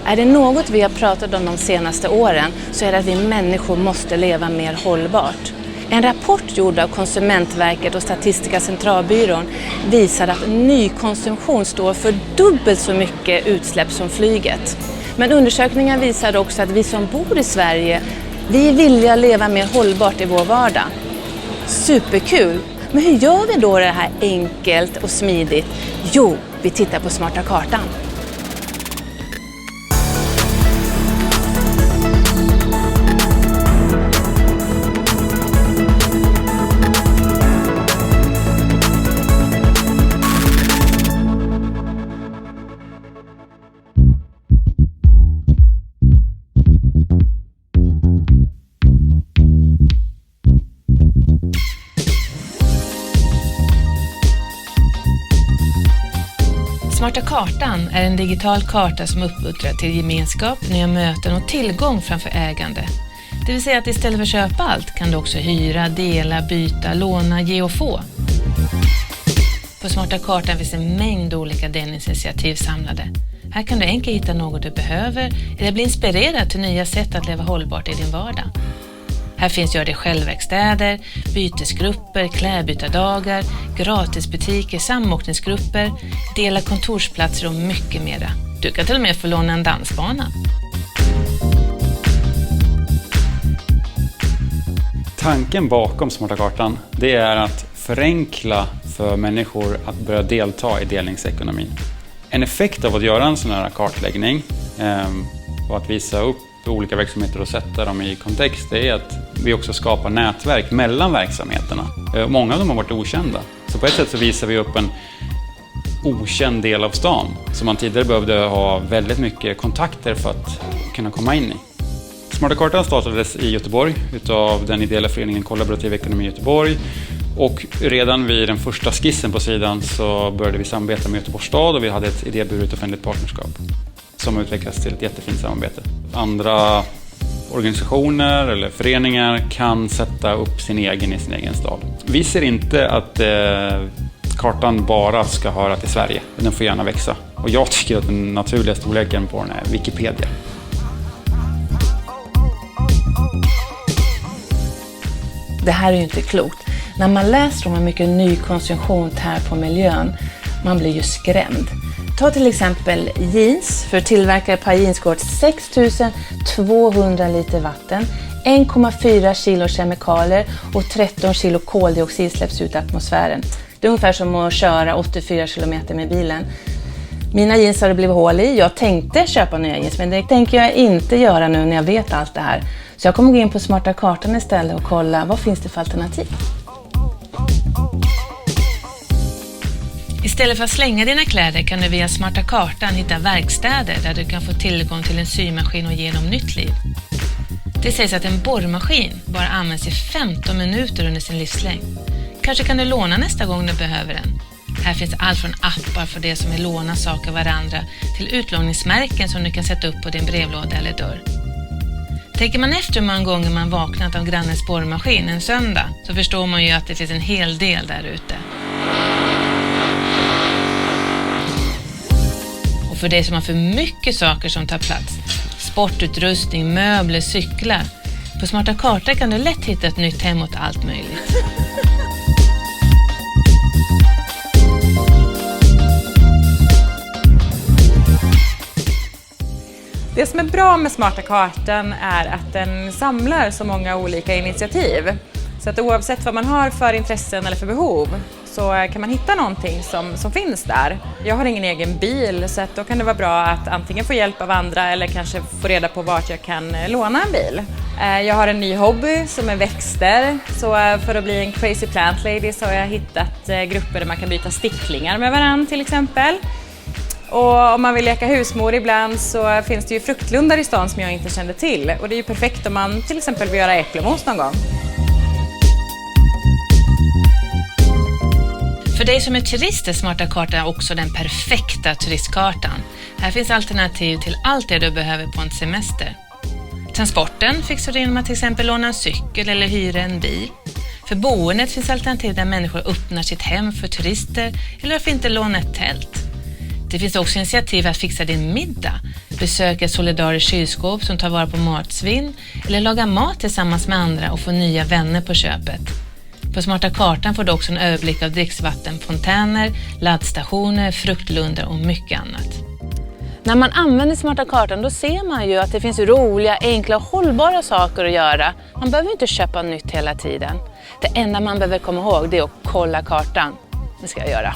Är det något vi har pratat om de senaste åren så är det att vi människor måste leva mer hållbart. En rapport gjord av Konsumentverket och Statistiska centralbyrån visar att nykonsumtion står för dubbelt så mycket utsläpp som flyget. Men undersökningar visar också att vi som bor i Sverige, vi är villiga att leva mer hållbart i vår vardag. Superkul! Men hur gör vi då det här enkelt och smidigt? Jo, vi tittar på Smarta kartan. Smarta kartan är en digital karta som uppmuntrar till gemenskap, nya möten och tillgång framför ägande. Det vill säga att istället för att köpa allt kan du också hyra, dela, byta, låna, ge och få. På Smarta kartan finns en mängd olika delningsinitiativ samlade. Här kan du enkelt hitta något du behöver eller bli inspirerad till nya sätt att leva hållbart i din vardag. Här finns gör det självverkstäder, bytesgrupper, klädbytardagar, gratisbutiker, samåkningsgrupper, dela kontorsplatser och mycket mera. Du kan till och med få låna en dansbana. Tanken bakom Smarta kartan, det är att förenkla för människor att börja delta i delningsekonomin. En effekt av att göra en sån här kartläggning och att visa upp olika verksamheter och sätta dem i kontext, det är att vi också skapar nätverk mellan verksamheterna. Många av dem har varit okända. Så på ett sätt så visar vi upp en okänd del av stan som man tidigare behövde ha väldigt mycket kontakter för att kunna komma in i. Smarta kartan startades i Göteborg utav den ideella föreningen Kollaborativ ekonomi i Göteborg. Och redan vid den första skissen på sidan så började vi samarbeta med Göteborgs stad och vi hade ett idéburet offentligt partnerskap som utvecklats till ett jättefint samarbete. Andra organisationer eller föreningar kan sätta upp sin egen i sin egen stad. Vi ser inte att kartan bara ska höra till Sverige. Den får gärna växa. Och jag tycker att den naturliga storleken på den är Wikipedia. Det här är ju inte klokt. När man läser om hur mycket nykonsumtion tär på miljön, man blir ju skrämd. Ta till exempel jeans. För att tillverka ett par jeans går 6200 liter vatten, 1,4 kilo kemikalier och 13 kilo koldioxid släpps ut i atmosfären. Det är ungefär som att köra 84 kilometer med bilen. Mina jeans har det blivit hål i. Jag tänkte köpa nya jeans, men det tänker jag inte göra nu när jag vet allt det här. Så jag kommer gå in på Smarta kartan istället och kolla vad finns det för alternativ. Istället för att slänga dina kläder kan du via Smarta kartan hitta verkstäder där du kan få tillgång till en symaskin och ge dem nytt liv. Det sägs att en borrmaskin bara används i 15 minuter under sin livslängd. Kanske kan du låna nästa gång du behöver den. Här finns allt från appar för det som är låna saker av varandra till utlåningsmärken som du kan sätta upp på din brevlåda eller dörr. Tänker man efter hur många gånger man vaknat av grannens borrmaskin en söndag så förstår man ju att det finns en hel del där ute. Och för dig som har för mycket saker som tar plats, sportutrustning, möbler, cyklar, på Smarta kartor kan du lätt hitta ett nytt hem åt allt möjligt. Det som är bra med Smarta kartan är att den samlar så många olika initiativ. Så att oavsett vad man har för intressen eller för behov så kan man hitta någonting som finns där. Jag har ingen egen bil så att då kan det vara bra att antingen få hjälp av andra eller kanske få reda på vart jag kan låna en bil. Jag har en ny hobby som är växter, så för att bli en crazy plant lady så har jag hittat grupper där man kan byta sticklingar med varandra till exempel. Och om man vill leka husmor ibland så finns det ju fruktlundar i stan som jag inte kände till. Och det är ju perfekt om man till exempel vill göra äpplemos någon gång. För dig som är turist är Smarta kartan också den perfekta turistkartan. Här finns alternativ till allt det du behöver på en semester. Transporten fixar du genom att till exempel låna en cykel eller hyra en bil. För boendet finns alternativ där människor öppnar sitt hem för turister eller varför inte låna ett tält. Det finns också initiativ att fixa din middag. besöka ett solidariskt kylskåp som tar vara på matsvinn eller laga mat tillsammans med andra och få nya vänner på köpet. På Smarta kartan får du också en överblick av dricksvattenfontäner, laddstationer, fruktlundar och mycket annat. När man använder Smarta kartan då ser man ju att det finns roliga, enkla och hållbara saker att göra. Man behöver inte köpa nytt hela tiden. Det enda man behöver komma ihåg det är att kolla kartan. Det ska jag göra.